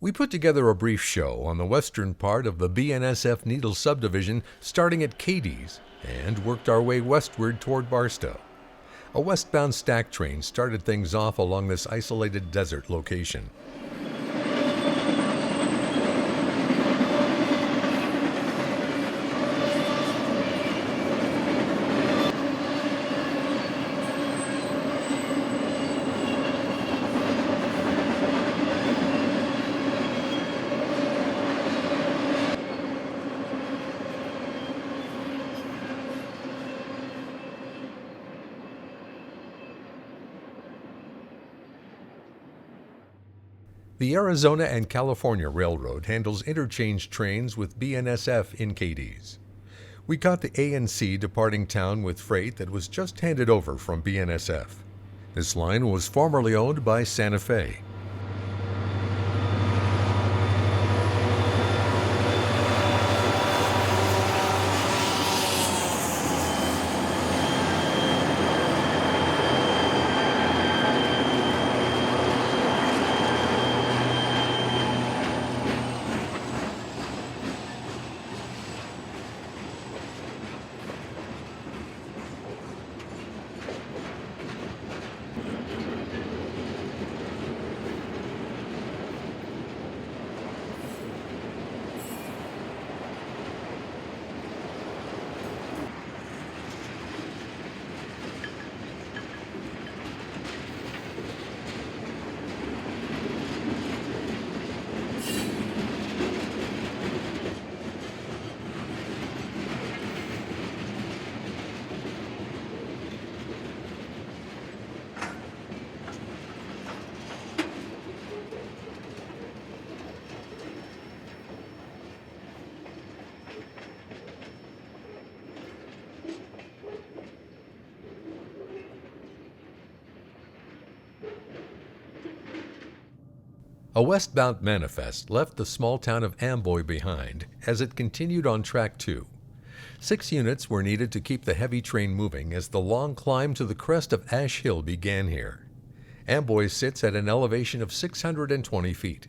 We put together a brief show on the western part of the BNSF Needle subdivision starting at Cadiz and worked our way westward toward Barstow. A westbound stack train started things off along this isolated desert location. The Arizona and California Railroad handles interchange trains with BNSF in Cadiz. We caught the A&C departing town with freight that was just handed over from BNSF. This line was formerly owned by Santa Fe. A westbound manifest left the small town of Amboy behind as it continued on Track 2. 6 units were needed to keep the heavy train moving as the long climb to the crest of Ash Hill began here. Amboy sits at an elevation of 620 feet.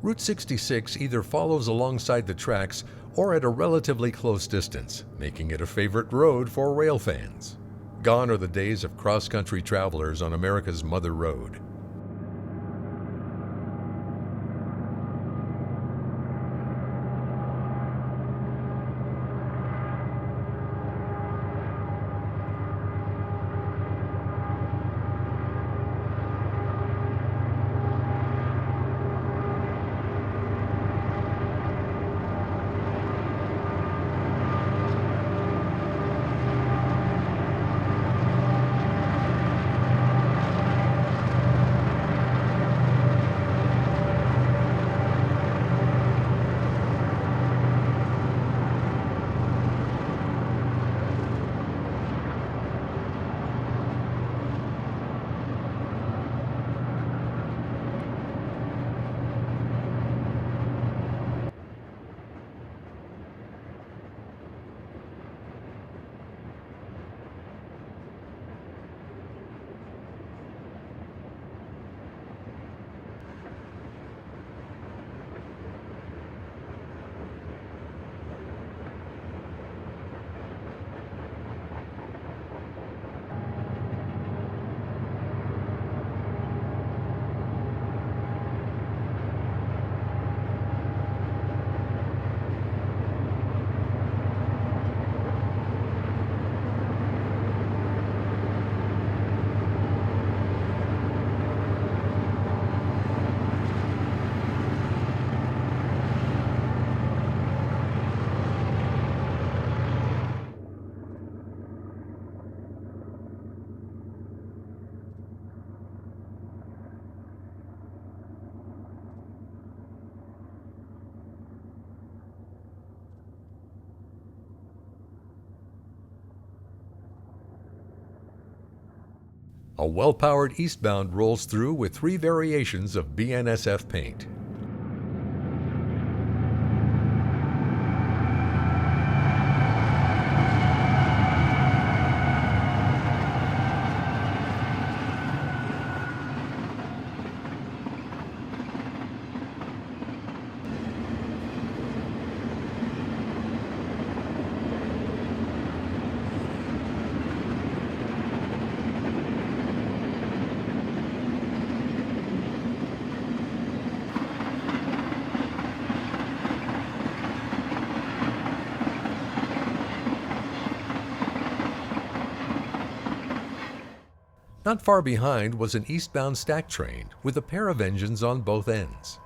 Route 66 either follows alongside the tracks or at a relatively close distance, making it a favorite road for rail fans. Gone are the days of cross-country travelers on America's Mother Road. A well-powered eastbound rolls through with 3 variations of BNSF paint. Not far behind was an eastbound stack train with a pair of engines on both ends.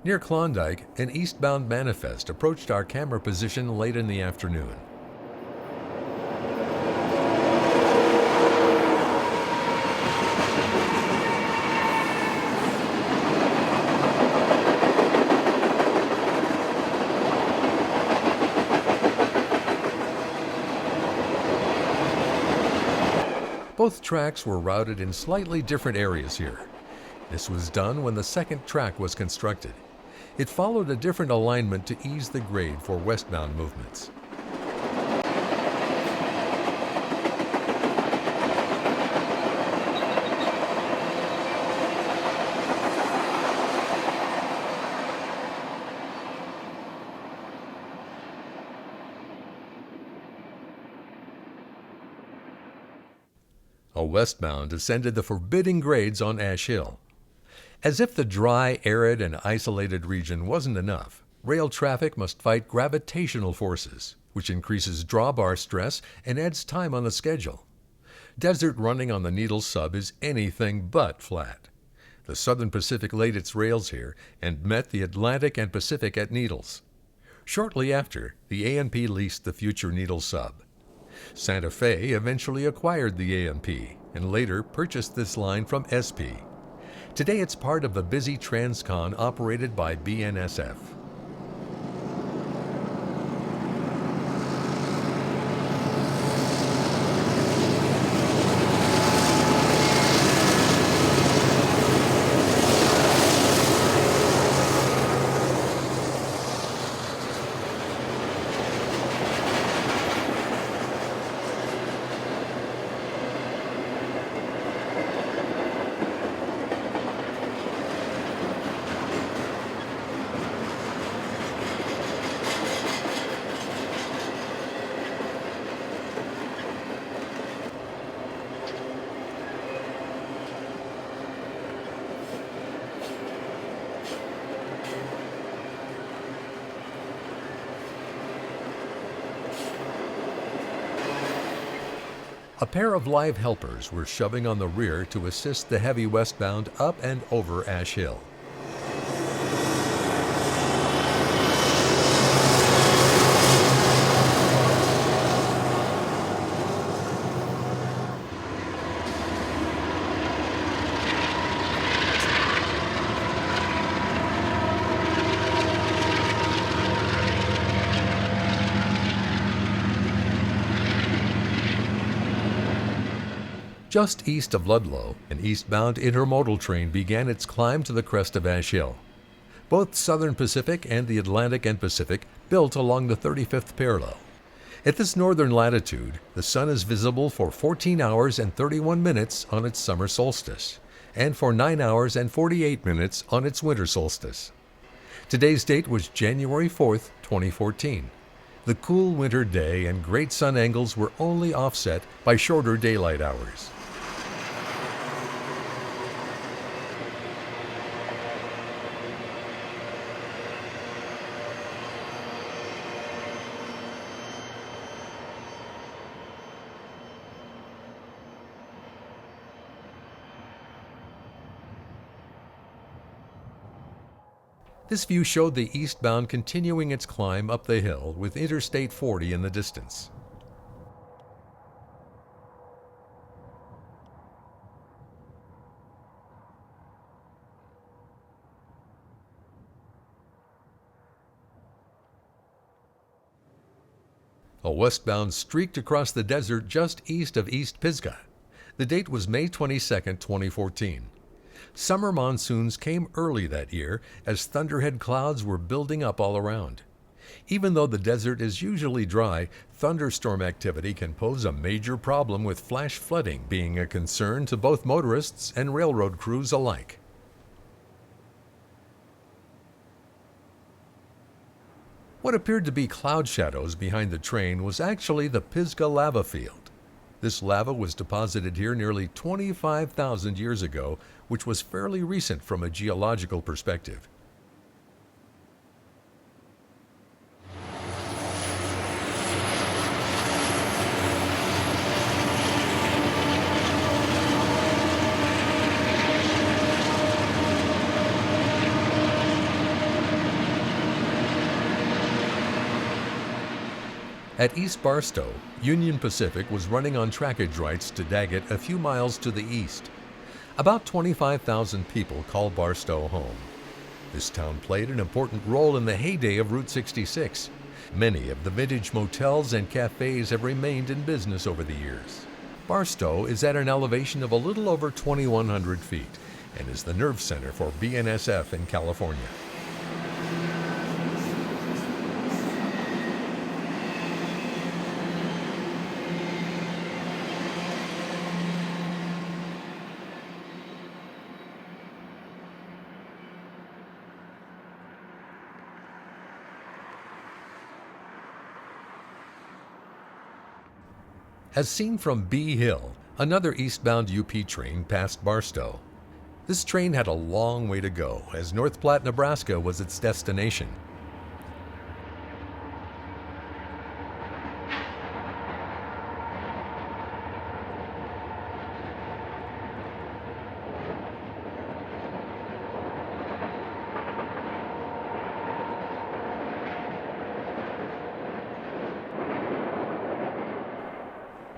Near Klondike, an eastbound manifest approached our camera position late in the afternoon. Both tracks were routed in slightly different areas here. This was done when the second track was constructed. It followed a different alignment to ease the grade for westbound movements. A westbound ascended the forbidding grades on Ash Hill. As if the dry, arid, and isolated region wasn't enough, rail traffic must fight gravitational forces, which increases drawbar stress and adds time on the schedule. Desert running on the Needles sub is anything but flat. The Southern Pacific laid its rails here and met the Atlantic and Pacific at Needles. Shortly after, the A&P leased the future Needles sub. Santa Fe eventually acquired the A&P and later purchased this line from SP. Today it's part of the busy Transcon operated by BNSF. A pair of live helpers were shoving on the rear to assist the heavy westbound up and over Ash Hill. Just east of Ludlow, an eastbound intermodal train began its climb to the crest of Ash Hill. Both Southern Pacific and the Atlantic and Pacific built along the 35th parallel. At this northern latitude, the sun is visible for 14 hours and 31 minutes on its summer solstice, and for 9 hours and 48 minutes on its winter solstice. Today's date was January 4th, 2014. The cool winter day and great sun angles were only offset by shorter daylight hours. This view showed the eastbound continuing its climb up the hill with Interstate 40 in the distance. A westbound streaked across the desert just east of East Pisgah. The date was May 22, 2014. Summer monsoons came early that year as thunderhead clouds were building up all around. Even though the desert is usually dry, thunderstorm activity can pose a major problem, with flash flooding being a concern to both motorists and railroad crews alike. What appeared to be cloud shadows behind the train was actually the Pisgah lava field. This lava was deposited here nearly 25,000 years ago, which was fairly recent from a geological perspective. At East Barstow, Union Pacific was running on trackage rights to Daggett a few miles to the east. About 25,000 people call Barstow home. This town played an important role in the heyday of Route 66. Many of the vintage motels and cafes have remained in business over the years. Barstow is at an elevation of a little over 2,100 feet and is the nerve center for BNSF in California. As seen from Bee Hill, another eastbound UP train passed Barstow. This train had a long way to go, as North Platte, Nebraska was its destination.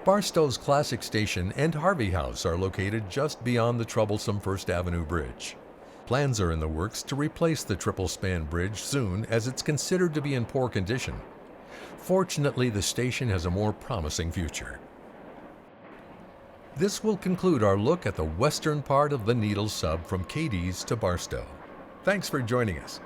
Barstow's classic station and Harvey House are located just beyond the troublesome First Avenue Bridge. Plans are in the works to replace the triple-span bridge soon, as it's considered to be in poor condition. Fortunately, the station has a more promising future. This will conclude our look at the western part of the Needle Sub from Cadiz to Barstow. Thanks for joining us.